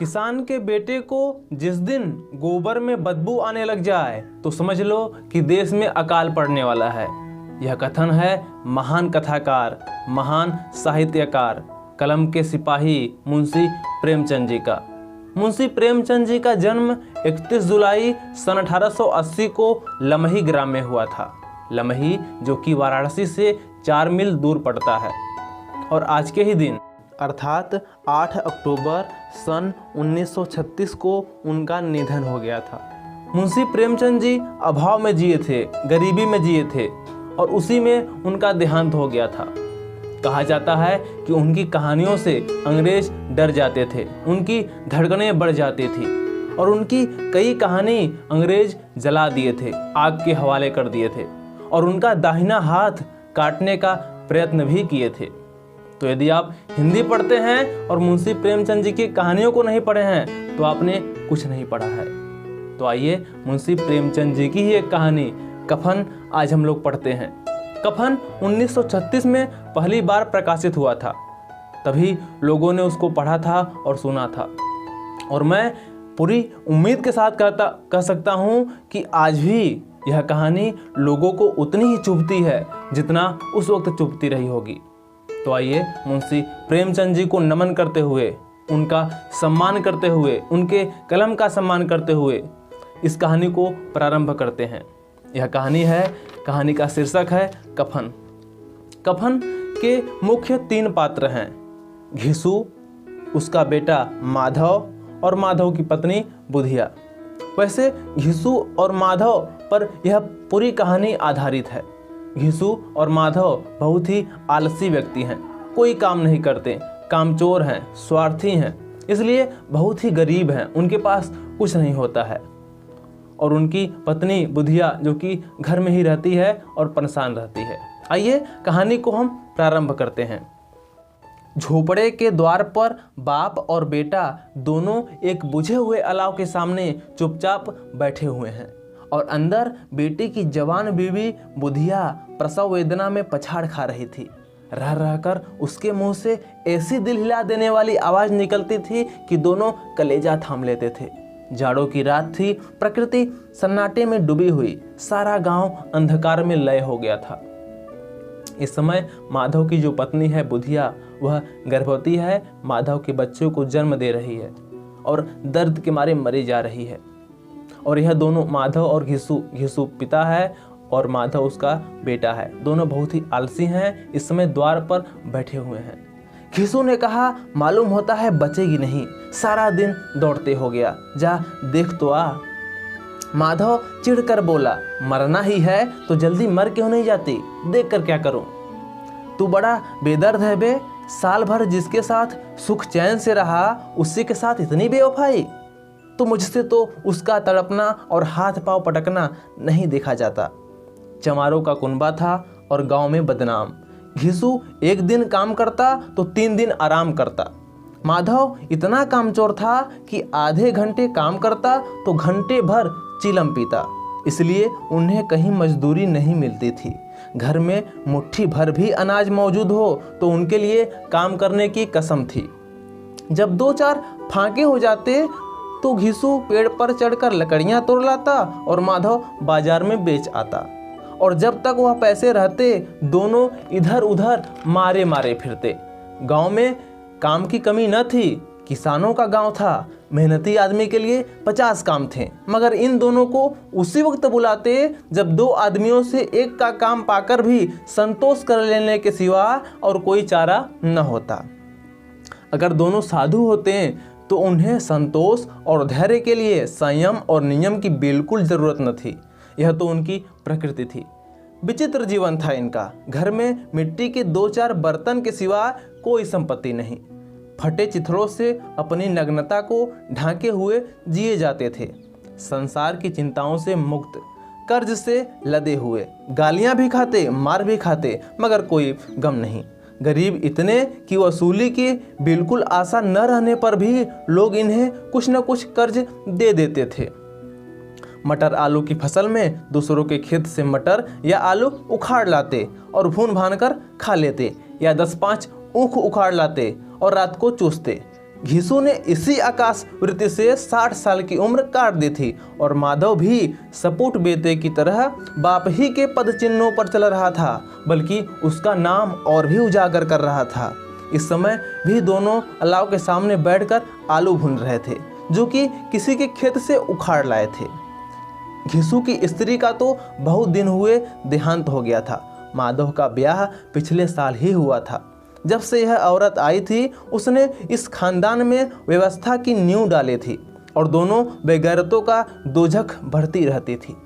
किसान के बेटे को जिस दिन गोबर में बदबू आने लग जाए तो समझ लो कि देश में अकाल पड़ने वाला है। यह कथन है महान कथाकार, महान साहित्यकार, कलम के सिपाही मुंशी प्रेमचंद जी का। मुंशी प्रेमचंद जी का जन्म 31 जुलाई सन 1880 को लमही ग्राम में हुआ था। लमही जो कि वाराणसी से 4 मील दूर पड़ता है। और आज के ही दिन अर्थात 8 अक्टूबर सन 1936 को उनका निधन हो गया था। मुंशी प्रेमचंद जी अभाव में जिए थे, गरीबी में जिए थे और उसी में उनका देहांत हो गया था। कहा जाता है कि उनकी कहानियों से अंग्रेज डर जाते थे, उनकी धड़कनें बढ़ जाती थी और उनकी कई कहानी अंग्रेज जला दिए थे, आग के हवाले कर दिए थे और उनका दाहिना हाथ काटने का प्रयत्न भी किए थे। तो यदि आप हिंदी पढ़ते हैं और मुंशी प्रेमचंद जी की कहानियों को नहीं पढ़े हैं तो आपने कुछ नहीं पढ़ा है। तो आइए मुंशी प्रेमचंद जी की ही एक कहानी कफन आज हम लोग पढ़ते हैं। कफन 1936 में पहली बार प्रकाशित हुआ था, तभी लोगों ने उसको पढ़ा था और सुना था। और मैं पूरी उम्मीद के साथ कह सकता हूँ कि आज भी यह कहानी लोगों को उतनी ही चुभती है जितना उस वक्त चुभती रही होगी। तो आइए मुंशी प्रेमचंद जी को नमन करते हुए, उनका सम्मान करते हुए, उनके कलम का सम्मान करते हुए इस कहानी को प्रारंभ करते हैं। यह कहानी का शीर्षक है कफन। कफन के मुख्य 3 पात्र हैं, घिसू, उसका बेटा माधव और माधव की पत्नी बुधिया। वैसे घिसू और माधव पर यह पूरी कहानी आधारित है। घिसू और माधव बहुत ही आलसी व्यक्ति हैं, कोई काम नहीं करते, कामचोर हैं, स्वार्थी हैं, इसलिए बहुत ही गरीब हैं, उनके पास कुछ नहीं होता है। और उनकी पत्नी बुधिया जो कि घर में ही रहती है और परेशान रहती है। आइए कहानी को हम प्रारंभ करते हैं। झोपड़े के द्वार पर बाप और बेटा दोनों एक बुझे हुए अलाव के सामने चुपचाप बैठे हुए हैं और अंदर बेटी की जवान बीवी बुधिया प्रसव वेदना में पछाड़ खा रही थी। रह रहकर उसके मुंह से ऐसी दिल हिला देने वाली आवाज निकलती थी कि दोनों कलेजा थाम लेते थे। जाड़ों की रात थी, प्रकृति सन्नाटे में डूबी हुई, सारा गांव अंधकार में लय हो गया था। इस समय माधव की जो पत्नी है बुधिया, वह गर्भवती है, माधव के बच्चों को जन्म दे रही है और दर्द के मारे मरी जा रही है। और यह दोनों माधव और घिसू पिता है और माधव उसका बेटा है। दोनों बहुत ही आलसी हैं, इस समय द्वार पर बैठे हुए हैं। घिसू ने कहा, मालूम होता है बचेगी नहीं, सारा दिन दौड़ते हो गया, जा देख तो आ। माधव चिढ़कर बोला, मरना ही है तो जल्दी मर क्यों नहीं जाती, देख कर क्या करूं। तू बड़ा बेदर्द है बे, साल भर जिसके साथ सुख चैन से रहा उसी के साथ इतनी बेवफाई। तो मुझसे तो उसका तड़पना और हाथ पांव पटकना नहीं देखा जाता। चमारों का कुनबा था और गांव में बदनाम। घिसू एक दिन काम करता तो 3 दिन आराम करता। माधव इतना कामचोर था कि आधे घंटे काम करता तो घंटे भर चिलम पीता, इसलिए उन्हें कहीं मजदूरी नहीं मिलती थी। घर में मुट्ठी भर भी अनाज मौजूद हो तो उनके लिए काम करने की कसम थी। जब 2-4 फांके हो जाते तो घिसू पेड़ पर चढ़कर लकड़ियां तोड़ लाता और माधव बाजार में बेच आता। और जब तक वह पैसे रहते दोनों इधर उधर मारे मारे फिरते। गांव में काम की कमी न थी, किसानों का गांव था, मेहनती आदमी के लिए 50 काम थे, मगर इन दोनों को उसी वक्त बुलाते जब 2 आदमियों से एक का काम पाकर भी संतोष कर लेने के सिवा और कोई चारा न होता। अगर दोनों साधु होते तो उन्हें संतोष और धैर्य के लिए संयम और नियम की बिल्कुल जरूरत न थी। यह तो उनकी प्रकृति थी। विचित्र जीवन था इनका। घर में मिट्टी के 2-4 बर्तन के सिवा कोई संपत्ति नहीं। फटे चिथड़ों से अपनी नग्नता को ढांके हुए जिए जाते थे। संसार की चिंताओं से मुक्त, कर्ज से लदे हुए, गालियां भी खाते, मार भी खाते, मगर कोई गम नहीं। गरीब इतने कि वसूली की बिल्कुल आशा न रहने पर भी लोग इन्हें कुछ न कुछ कर्ज दे देते थे। मटर आलू की फसल में दूसरों के खेत से मटर या आलू उखाड़ लाते और भून भान कर खा लेते, या 10-5 ऊख उखाड़ लाते और रात को चूसते। घीसू ने इसी आकाश वृत्ति से 60 साल की उम्र काट दी थी और माधव भी सपूत बेटे की तरह बाप ही के पद चिन्हों पर चल रहा था, बल्कि उसका नाम और भी उजागर कर रहा था। इस समय भी दोनों अलाव के सामने बैठकर आलू भून रहे थे, जो कि किसी के खेत से उखाड़ लाए थे। घीसू की स्त्री का तो बहुत दिन हुए देहांत हो गया था। माधव का ब्याह पिछले साल ही हुआ था। जब से यह औरत आई थी, उसने इस खानदान में व्यवस्था की नींव डाली थी और दोनों बेगैरतों का दोजख बढ़ती रहती थी।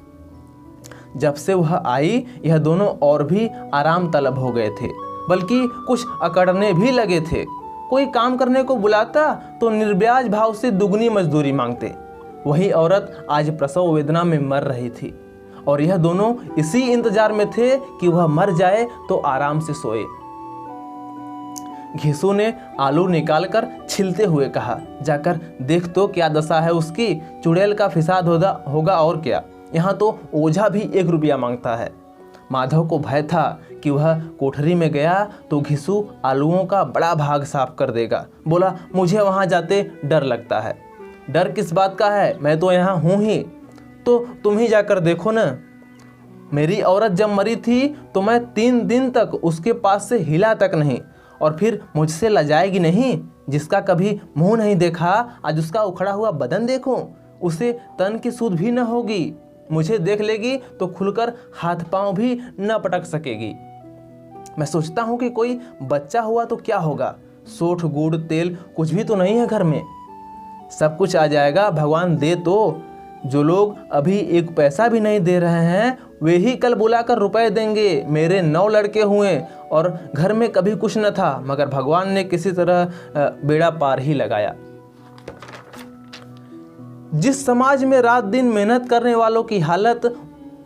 जब से वह आई, यह दोनों और भी आराम तलब हो गए थे, बल्कि कुछ अकड़ने भी लगे थे। कोई काम करने को बुलाता तो निर्ब्याज भाव से दुगनी मजदूरी मांगते। वही औरत आज प्रसव वेदना में मर रही थी और यह दोनों इसी इंतजार में थे कि वह मर जाए तो आराम से सोए। घीसू ने आलू निकालकर छिलते हुए कहा, जाकर देख तो क्या दशा है उसकी। चुड़ैल का फिसाद होगा और क्या। यहाँ तो ओझा भी 1 रुपया मांगता है। माधव को भय था कि वह कोठरी में गया तो घीसू आलूओं का बड़ा भाग साफ कर देगा। बोला, मुझे वहाँ जाते डर लगता है। डर किस बात का है, मैं तो यहाँ हूँ ही। तो तुम ही जाकर देखो ना। मेरी औरत जब मरी थी तो मैं 3 दिन तक उसके पास से हिला तक नहीं, और फिर मुझसे लजाएगी नहीं। जिसका कभी मुंह नहीं देखा, आज उसका उखड़ा हुआ बदन देखो। उसे तन की सूध भी न होगी। मुझे देख लेगी तो खुलकर हाथ पांव भी न पटक सकेगी। मैं सोचता हूँ कि कोई बच्चा हुआ तो क्या होगा। सोठ गुड़ तेल कुछ भी तो नहीं है घर में। सब कुछ आ जाएगा, भगवान दे तो। जो लोग अभी 1 पैसा भी नहीं दे रहे हैं, वे ही कल बुलाकर रुपए देंगे। मेरे 9 लड़के हुए और घर में कभी कुछ न था, मगर भगवान ने किसी तरह बेड़ा पार ही लगाया। जिस समाज में रात दिन मेहनत करने वालों की हालत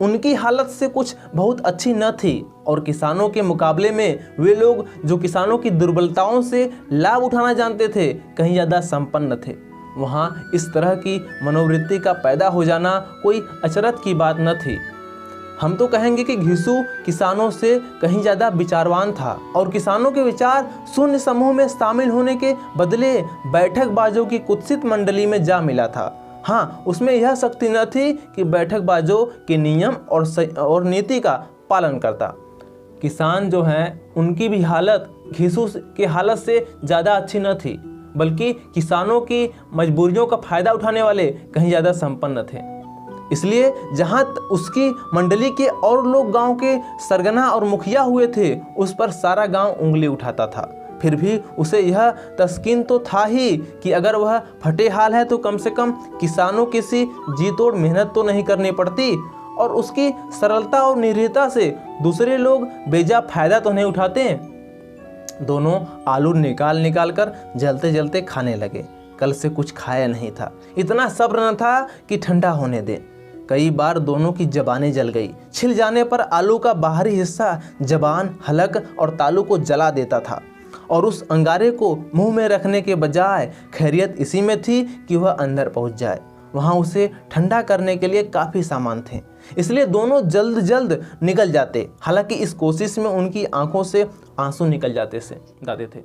उनकी हालत से कुछ बहुत अच्छी न थी, और किसानों के मुकाबले में वे लोग जो किसानों की दुर्बलताओं से लाभ उठाना जानते थे, कहीं ज़्यादा संपन्न थे। वहाँ इस तरह की मनोवृत्ति का पैदा हो जाना कोई अचरज की बात न थी। हम तो कहेंगे कि घीसू किसानों से कहीं ज़्यादा विचारवान था, और किसानों के विचार शून्य समूह में शामिल होने के बदले बैठकबाजों की कुत्सित मंडली में जा मिला था। हाँ, उसमें यह शक्ति न थी कि बैठकबाजों के नियम और नीति का पालन करता। किसान जो हैं, उनकी भी हालत घीसू की हालत से ज़्यादा अच्छी न थी, बल्कि किसानों की मजबूरियों का फायदा उठाने वाले कहीं ज़्यादा संपन्न थे। इसलिए जहाँ उसकी मंडली के और लोग गांव के सरगना और मुखिया हुए थे, उस पर सारा गांव उंगली उठाता था। फिर भी उसे यह तस्कीन तो था ही कि अगर वह फटे हाल है तो कम से कम किसानों की सी जी तोड़ मेहनत तो नहीं करनी पड़ती, और उसकी सरलता और निर्भीकता से दूसरे लोग बेजा फायदा तो नहीं उठाते। दोनों आलू निकाल कर जलते जलते खाने लगे। कल से कुछ खाया नहीं था, इतना सब्र न था कि ठंडा होने दे। कई बार दोनों की जबानें जल गई। छिल जाने पर आलू का बाहरी हिस्सा जबान, हलक और तालू को जला देता था, और उस अंगारे को मुंह में रखने के बजाय खैरियत इसी में थी कि वह अंदर पहुंच जाए। वहां उसे ठंडा करने के लिए काफ़ी सामान थे, इसलिए दोनों जल्द जल्द निकल जाते। हालांकि इस कोशिश में उनकी आंखों से आंसू निकल जाते थे।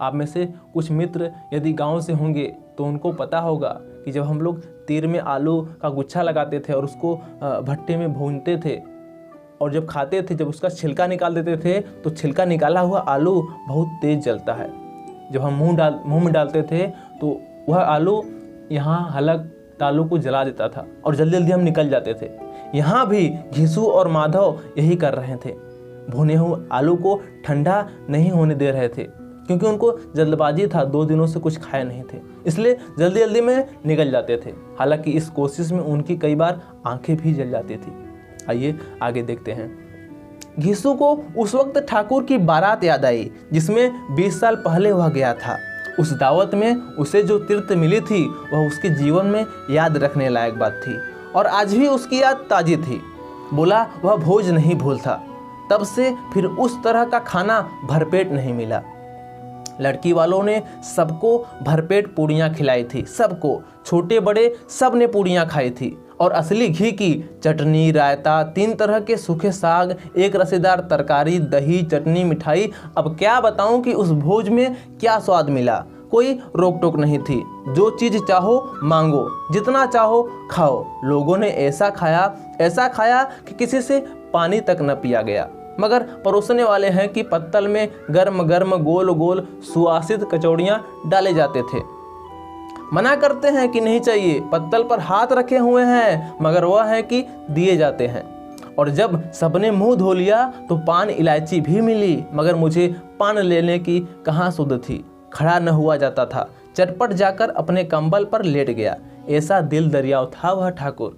आप में से कुछ मित्र यदि गांव से होंगे तो उनको पता होगा कि जब हम लोग तीर में आलू का गुच्छा लगाते थे और उसको भट्टे में भूनते थे, और जब खाते थे, जब उसका छिलका निकाल देते थे, तो छिलका निकाला हुआ आलू बहुत तेज जलता है। जब हम मुंह में डालते थे तो वह आलू यहाँ हलक तालू को जला देता था और जल्दी जल्दी हम निकल जाते थे। यहाँ भी घीसू और माधव यही कर रहे थे। भुने हुए आलू को ठंडा नहीं होने दे रहे थे, क्योंकि उनको जल्दबाजी था, 2 दिनों से कुछ खाए नहीं थे, इसलिए जल्दी जल्दी में निकल जाते थे। हालांकि इस कोशिश में उनकी कई बार आंखें भी जल जाती थी। आइए आगे देखते हैं। घीसू को उस वक्त ठाकुर की बारात याद आई, जिसमें 20 साल पहले वह गया था। उस दावत में उसे जो तीर्थ मिली थी, वह उसके जीवन में याद रखने लायक बात थी, और आज भी उसकी याद ताजी थी। बोला वह भोज नहीं भूलता। तब से फिर उस तरह का खाना भरपेट नहीं मिला। लड़की वालों ने सबको भरपेट पूड़ियाँ खिलाई थी, सबको, छोटे बड़े सब ने पूड़ियाँ खाई थी, और असली घी की चटनी, रायता, 3 तरह के सूखे साग, एक रसेदार तरकारी, दही, चटनी, मिठाई। अब क्या बताऊं कि उस भोज में क्या स्वाद मिला। कोई रोक टोक नहीं थी। जो चीज़ चाहो मांगो, जितना चाहो खाओ। लोगों ने ऐसा खाया कि किसी से पानी तक न पिया गया। मगर परोसने वाले हैं कि पत्तल में गर्म गर्म गोल गोल सुवासित कचौड़ियाँ डाले जाते थे। मना करते हैं कि नहीं चाहिए, पत्तल पर हाथ रखे हुए हैं, मगर वह है कि दिए जाते हैं। और जब सबने मुंह धो लिया तो पान इलायची भी मिली, मगर मुझे पान लेने की कहाँ सुध थी। खड़ा न हुआ जाता था, चटपट जाकर अपने कंबल पर लेट गया। ऐसा दिल दरियाव था वह ठाकुर।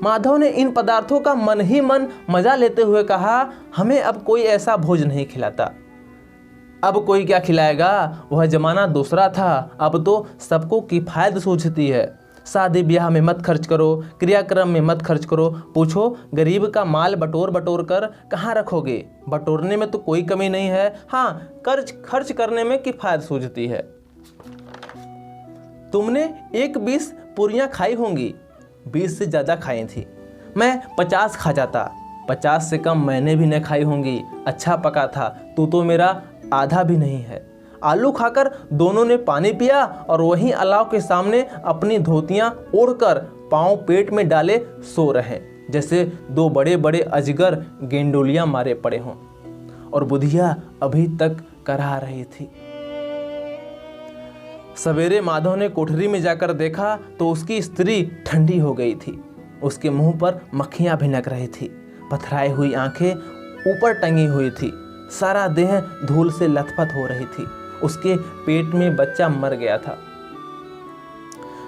माधव ने इन पदार्थों का मन ही मन मजा लेते हुए कहा, हमें अब कोई ऐसा भोज नहीं खिलाता। अब कोई क्या खिलाएगा, वह जमाना दूसरा था। अब तो सबको किफायत सूझती है। शादी ब्याह में मत खर्च करो, क्रियाक्रम में मत खर्च करो। पूछो गरीब का माल बटोर बटोर कर कहाँ रखोगे। बटोरने में तो कोई कमी नहीं है, हाँ खर्च करने में किफायत सूझती है। तुमने 20 पूरियां खाई होंगी, 20 से ज़्यादा खाई थी। मैं 50 खा जाता, 50 से कम मैंने भी न खाई होंगी। अच्छा पका था, तू तो मेरा आधा भी नहीं है। आलू खाकर दोनों ने पानी पिया और वहीं अलाव के सामने अपनी धोतियां ओढ़कर पांव पेट में डाले सो रहे, जैसे दो बड़े बड़े अजगर गेंडोलियां मारे पड़े हों। और बुधिया अभी तक कराह रही थी। सवेरे माधव ने कोठरी में जाकर देखा तो उसकी स्त्री ठंडी हो गई थी। उसके मुंह पर मक्खियां भिनक रही थी, पथराई हुई आंखें ऊपर टंगी हुई थी, सारा देह धूल से लथपथ हो रही थी। उसके पेट में बच्चा मर गया था।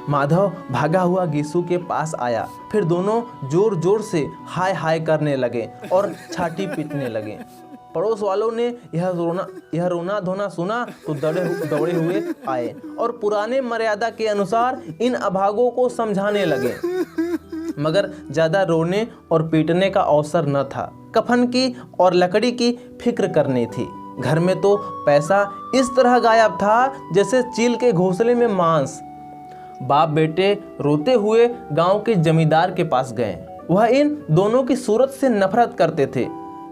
माधव भागा हुआ गीसू के पास आया, फिर दोनों जोर जोर से हाय हाय करने लगे और छाती पीटने लगे। पड़ोस वालों ने यह रोना धोना सुना तो दौड़े हुए आए और पुराने मर्यादा के अनुसार इन अभागों को समझाने लगे। मगर ज्यादा रोने और पीटने का अवसर न था। कफन की और लकड़ी की फिक्र करनी थी। घर में तो पैसा इस तरह गायब था जैसे चील के घोंसले में मांस। बाप बेटे रोते हुए गांव के जमींदार के पास गए। वह इन दोनों की सूरत से नफरत करते थे।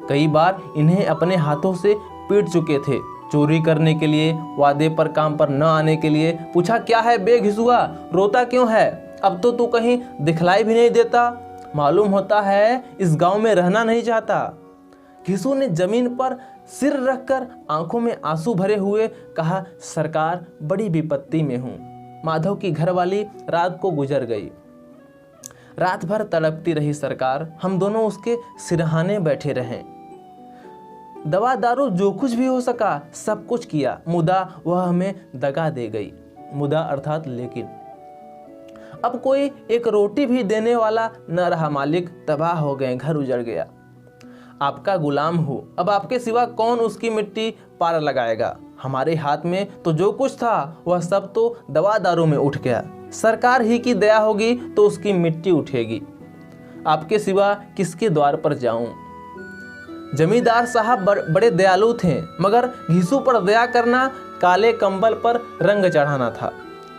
कई बार इन्हें अपने हाथों से पीट चुके थे। चोरी करने के लिए, वादे पर काम पर न आने के लिए। पूछा, क्या है बे घिसुआ, रोता क्यों है? अब तो तू कहीं दिखलाई भी नहीं देता। मालूम होता है इस गांव में रहना नहीं चाहता। घिसू ने जमीन पर सिर रखकर आंखों में आंसू भरे हुए कहा, सरकार बड़ी विपत्ति में हूँ। माधव की घरवाली रात को गुजर गई। रात भर तड़पती रही सरकार। हम दोनों उसके सिरहाने बैठे रहे। दवा दारू जो कुछ भी हो सका सब कुछ किया, मुदा वह हमें दगा दे गई। मुदा अर्थात लेकिन। अब कोई एक रोटी भी देने वाला न रहा मालिक। तबाह हो गए, घर उजड़ गया। आपका गुलाम हूँ, अब आपके सिवा कौन उसकी मिट्टी पार लगाएगा। हमारे हाथ में तो जो कुछ था वह सब तो दवा दारू में उठ गया। सरकार ही की दया होगी तो उसकी मिट्टी उठेगी। आपके सिवा किसके द्वार पर जाऊं। जमींदार साहब बड़े दयालु थे, मगर घिसू पर दया करना काले कंबल पर रंग चढ़ाना था।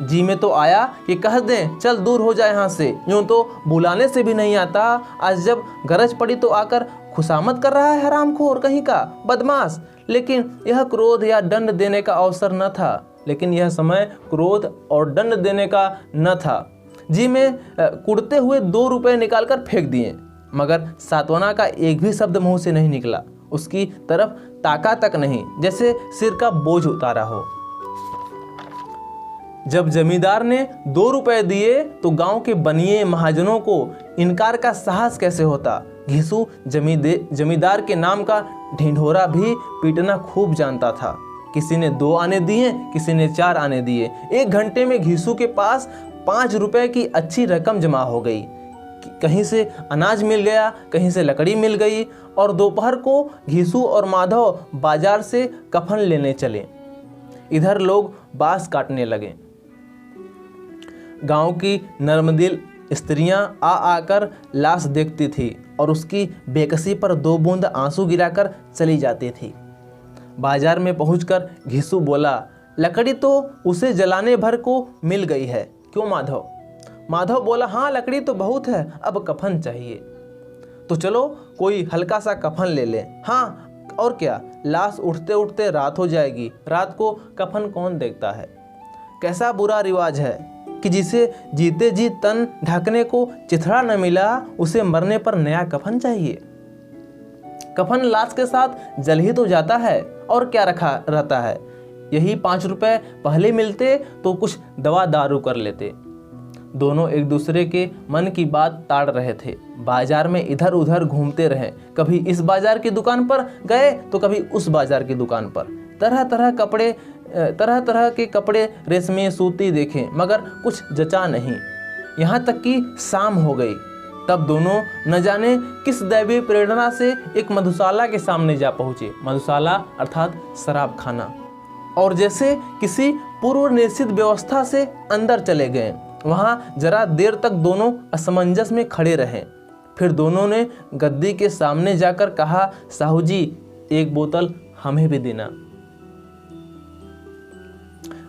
जी में तो आया कि कह दें चल दूर हो जाए यहाँ से, यूं तो बुलाने से भी नहीं आता। आज जब गरज पड़ी तो आकर खुशामद कर रहा है, हरामखोर कहीं का बदमाश। लेकिन यह क्रोध या दंड देने का अवसर न था। लेकिन यह समय क्रोध और दंड देने का न था। जी में कुड़ते हुए 2 रुपए निकालकर फेंक दिए, मगर सात्वना का एक भी शब्द मुंह से नहीं निकला। उसकी तरफ ताका तक नहीं, जैसे सिर का बोझ उतारा हो। जब जमींदार ने 2 रुपए दिए तो गांव के बनिए महाजनों को इनकार का साहस कैसे होता। घिसू जमींदार के नाम का ढिंढोरा भी पीटना खूब जानता था। किसी ने 2 आने दिए, किसी ने 4 आने दिए। 1 घंटे में घिसू के पास 5 रुपए की अच्छी रकम जमा हो गई। कहीं से अनाज मिल गया, कहीं से लकड़ी मिल गई। और दोपहर को घिसू और माधव बाजार से कफन लेने चले। इधर लोग बांस काटने लगे। गांव की नर्मदिल स्त्रियां आकर लाश देखती थी और उसकी बेकसी पर 2 बूंद आंसू गिराकर चली जाती थी। बाजार में पहुंचकर घिसू बोला, लकड़ी तो उसे जलाने भर को मिल गई है, क्यों माधव? माधव बोला, हाँ लकड़ी तो बहुत है, अब कफन चाहिए। तो चलो कोई हल्का सा कफन ले लें। हाँ और क्या, लाश उठते उठते रात हो जाएगी। रात को कफन कौन देखता है। कैसा बुरा रिवाज है कि जिसे जीते जी तन ढकने को चिथड़ा न मिला, उसे मरने पर नया कफन चाहिए। कफन लाश के साथ जल ही तो जाता है, और क्या रखा रहता है। यही 5 रुपए पहले मिलते तो कुछ दवा दारू कर लेते। दोनों एक दूसरे के मन की बात ताड़ रहे थे। बाजार में इधर उधर घूमते रहे, कभी इस बाजार की दुकान पर गए तो कभी उस बाजार की दुकान पर। तरह तरह के कपड़े रेशमी सूती देखे, मगर कुछ जचा नहीं। यहाँ तक कि शाम हो गई। तब दोनों न जाने किस दैवीय प्रेरणा से एक मधुशाला के सामने जा पहुँचे। मधुशाला अर्थात शराब खाना। और जैसे किसी पूर्व निश्चित व्यवस्था से अंदर चले गए। वहाँ जरा देर तक दोनों असमंजस में खड़े रहे। फिर दोनों ने गद्दी के सामने जाकर कहा, साहू जी, एक बोतल हमें भी देना।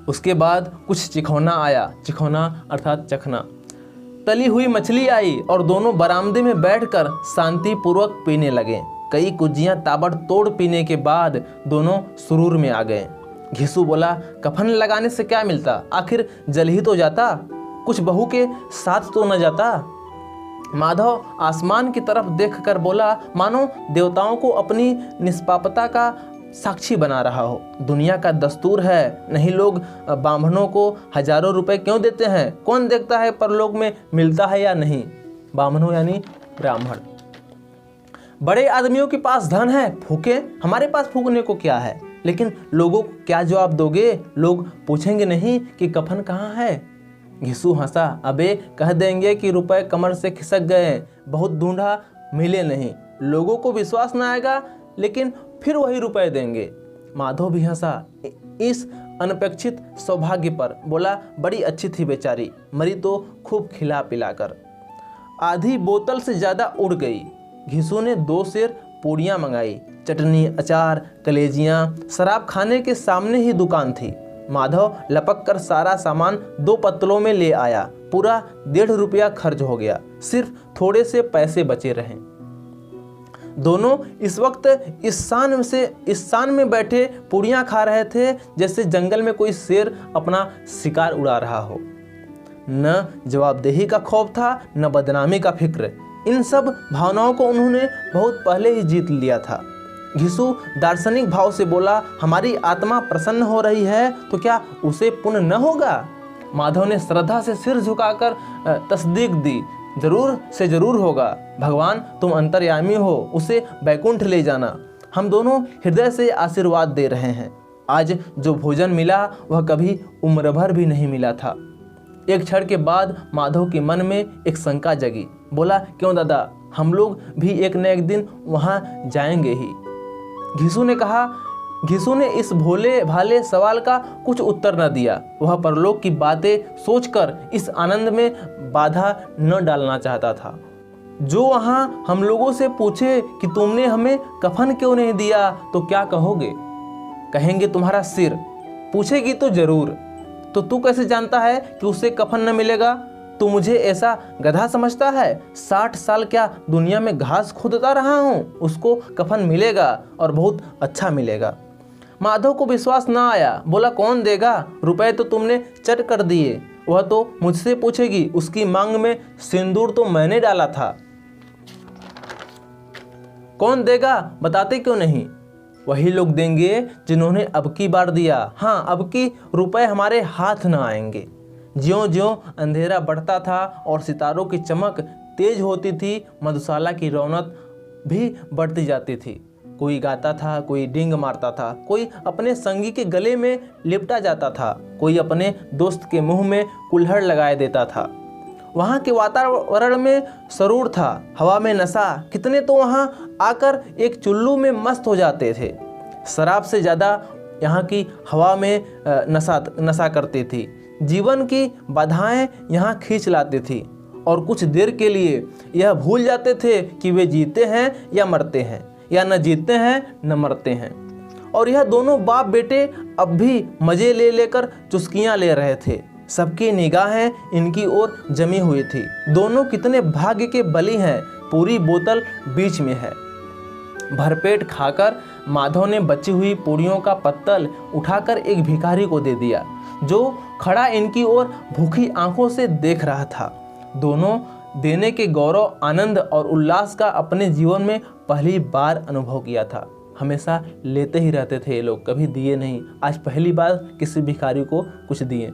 उसके बाद कुछ चिखौना आया। चिखौना अर्थात चखना। तली हुई मछली आई और दोनों बरामदे में बैठकर शांतिपूर्वक पीने लगे। कई कुज्जियां ताबड़तोड़ पीने के बाद दोनों सुरूर में आ गए। घिसू बोला, कफन लगाने से क्या मिलता, आखिर जल ही तो जाता, कुछ बहू के साथ तो न जाता। माधव आसमान की तरफ देखकर बोला, मानो देवताओं को अपनी निष्पापता का साक्षी बना रहा हो। दुनिया का दस्तूर है, नहीं लोग ब्राह्मणों को हजारों रुपए क्यों देते हैं। कौन देखता है परलोक में मिलता है या नहीं। ब्राह्मणों यानी ब्राह्मण। बड़े आदमियों के पास धन है, फूके, हमारे पास फूकने को क्या है। लेकिन लोगों को क्या जवाब दोगे। लोग पूछेंगे नहीं कि कफन कहाँ है। घिसू हंसा, अबे कह देंगे कि रुपए कमर से खिसक गए, बहुत ढूंढा मिले नहीं। लोगों को विश्वास न आएगा, लेकिन फिर वही रुपए देंगे। माधव भी हंसा इस अनपेक्षित सौभाग्य पर। बोला, बड़ी अच्छी थी बेचारी, मरी तो खूब खिला पिलाकर। आधी बोतल से ज़्यादा उड़ गई। घिसू ने 2 सेर पूड़ियाँ मंगाई, चटनी, अचार, कलेजियाँ। शराब खाने के सामने ही दुकान थी। माधव लपक कर सारा सामान 2 पत्तलों में ले आया। पूरा 1.5 रुपया खर्च हो गया। सिर्फ थोड़े से पैसे बचे रहे। दोनों इस वक्त इस शान में बैठे पूड़ियाँ खा रहे थे जैसे जंगल में कोई शेर अपना शिकार उड़ा रहा हो। न जवाबदेही का खौफ था, न बदनामी का फिक्र। इन सब भावनाओं को उन्होंने बहुत पहले ही जीत लिया था। घिसू दार्शनिक भाव से बोला, हमारी आत्मा प्रसन्न हो रही है तो क्या उसे पुण्य न होगा। माधव ने श्रद्धा से सिर झुकाकर तस्दीक दी, जरूर से जरूर होगा। भगवान तुम अंतर्यामी हो, उसे बैकुंठ ले जाना। हम दोनों हृदय से आशीर्वाद दे रहे हैं। आज जो भोजन मिला वह कभी उम्र भर भी नहीं मिला था। एक क्षण के बाद माधव के मन में एक शंका जगी। बोला, क्यों दादा, हम लोग भी एक न एक दिन वहाँ जाएंगे ही। घिसू ने इस भोले भाले सवाल का कुछ उत्तर न दिया। वह परलोक की बातें सोचकर इस आनंद में बाधा न डालना चाहता था। जो वहाँ हम लोगों से पूछे कि तुमने हमें कफन क्यों नहीं दिया तो क्या कहोगे। कहेंगे तुम्हारा सिर। पूछेगी तो जरूर। तो तू कैसे जानता है कि उसे कफन न मिलेगा। तू मुझे ऐसा गधा समझता है। 60 साल क्या दुनिया में घास खोदता रहा हूँ, उसको कफन मिलेगा और बहुत अच्छा मिलेगा। माधव को विश्वास न आया। बोला, कौन देगा, रुपए तो तुमने चट कर दिए। वह तो मुझसे पूछेगी, उसकी मांग में सिंदूर तो मैंने डाला था। कौन देगा, बताते क्यों नहीं। वही लोग देंगे जिन्होंने अब की बार दिया। हाँ, अब की रुपए हमारे हाथ न आएंगे। ज्यों ज्यों अंधेरा बढ़ता था और सितारों की चमक तेज होती थी, मधुशाला की रौनक भी बढ़ती जाती थी। कोई गाता था, कोई डींग मारता था, कोई अपने संगी के गले में लिपटा जाता था, कोई अपने दोस्त के मुंह में कुल्हड़ लगाए देता था। वहाँ के वातावरण में सरूर था, हवा में नशा। कितने तो वहाँ आकर एक चुल्लू में मस्त हो जाते थे। शराब से ज़्यादा यहाँ की हवा में नशा करती थी। जीवन की बाधाएं यहाँ खींच लाती थी और कुछ देर के लिए यह भूल जाते थे कि वे जीते हैं या मरते हैं, या न जीते हैं न मरते हैं। और यह दोनों बाप बेटे अब भी मज़े ले लेकर चुस्कियाँ ले रहे थे। सबकी निगाहें इनकी ओर जमी हुई थी। दोनों कितने भाग्य के बली हैं। पूरी बोतल बीच में है। भरपेट खाकर माधव ने बची हुई पूड़ियों का पत्तल उठाकर एक भिखारी को दे दिया, जो खड़ा इनकी ओर भूखी आंखों से देख रहा था। दोनों देने के गौरव, आनंद और उल्लास का अपने जीवन में पहली बार अनुभव किया था। हमेशा लेते ही रहते थे ये लोग, कभी दिए नहीं। आज पहली बार किसी भिखारी को कुछ दिए।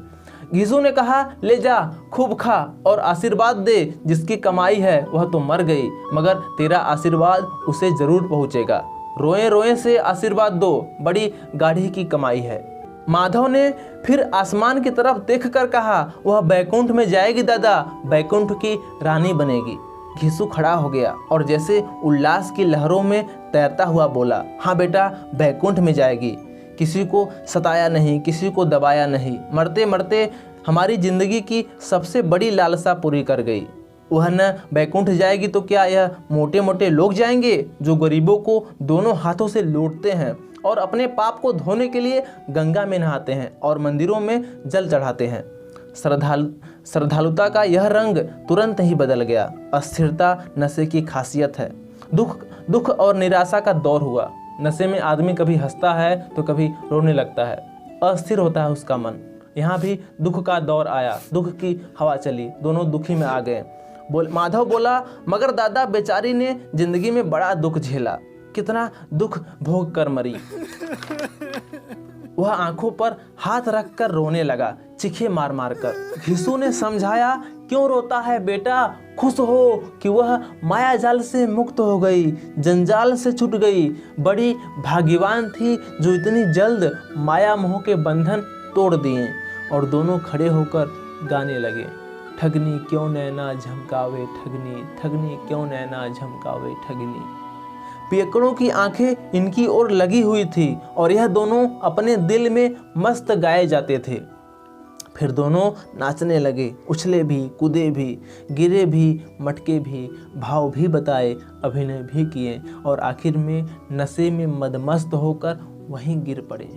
घिसू ने कहा, ले जा, खूब खा और आशीर्वाद दे। जिसकी कमाई है वह तो मर गई, मगर तेरा आशीर्वाद उसे जरूर पहुँचेगा। रोए रोए से आशीर्वाद दो, बड़ी गाढ़ी की कमाई है। माधव ने फिर आसमान की तरफ देखकर कहा, वह बैकुंठ में जाएगी दादा, बैकुंठ की रानी बनेगी। घिसू खड़ा हो गया और जैसे उल्लास की लहरों में तैरता हुआ बोला, हाँ बेटा, बैकुंठ में जाएगी। किसी को सताया नहीं, किसी को दबाया नहीं, मरते मरते हमारी जिंदगी की सबसे बड़ी लालसा पूरी कर गई। वह न बैकुंठ जाएगी तो क्या यह मोटे मोटे लोग जाएंगे, जो गरीबों को दोनों हाथों से लूटते हैं और अपने पाप को धोने के लिए गंगा में नहाते हैं और मंदिरों में जल चढ़ाते हैं। श्रद्धालुता का यह रंग तुरंत ही बदल गया। अस्थिरता नशे की खासियत है। दुख और निराशा का दौर हुआ। नशे में आदमी कभी हंसता है तो कभी रोने लगता है, अस्थिर होता है उसका मन। यहाँ भी दुख का दौर आया, दुख की हवा चली, दोनों दुखी में आ गए। माधव बोला, मगर दादा, बेचारी ने जिंदगी में बड़ा दुख झेला, कितना दुख भोग कर मरी। वह आंखों पर हाथ रखकर रोने लगा, चीखे मार मार कर। घिसू ने समझाया, क्यों रोता है बेटा, खुश हो कि वह माया जाल से मुक्त हो गई, जंजाल से छूट गई। बड़ी भाग्यवान थी जो इतनी जल्द माया मोह के बंधन तोड़ दिए। और दोनों खड़े होकर गाने लगे, ठगनी क्यों नैना झमकावे ठगनी, ठगनी क्यों नैना झमकावे ठगनी। पियकड़ों की आंखें इनकी ओर लगी हुई थी और यह दोनों अपने दिल में मस्त गाए जाते थे। फिर दोनों नाचने लगे, उछले भी, कूदे भी, गिरे भी, मटके भी, भाव भी बताए, अभिनय भी किए और आखिर में नशे में मदमस्त होकर वहीं गिर पड़े।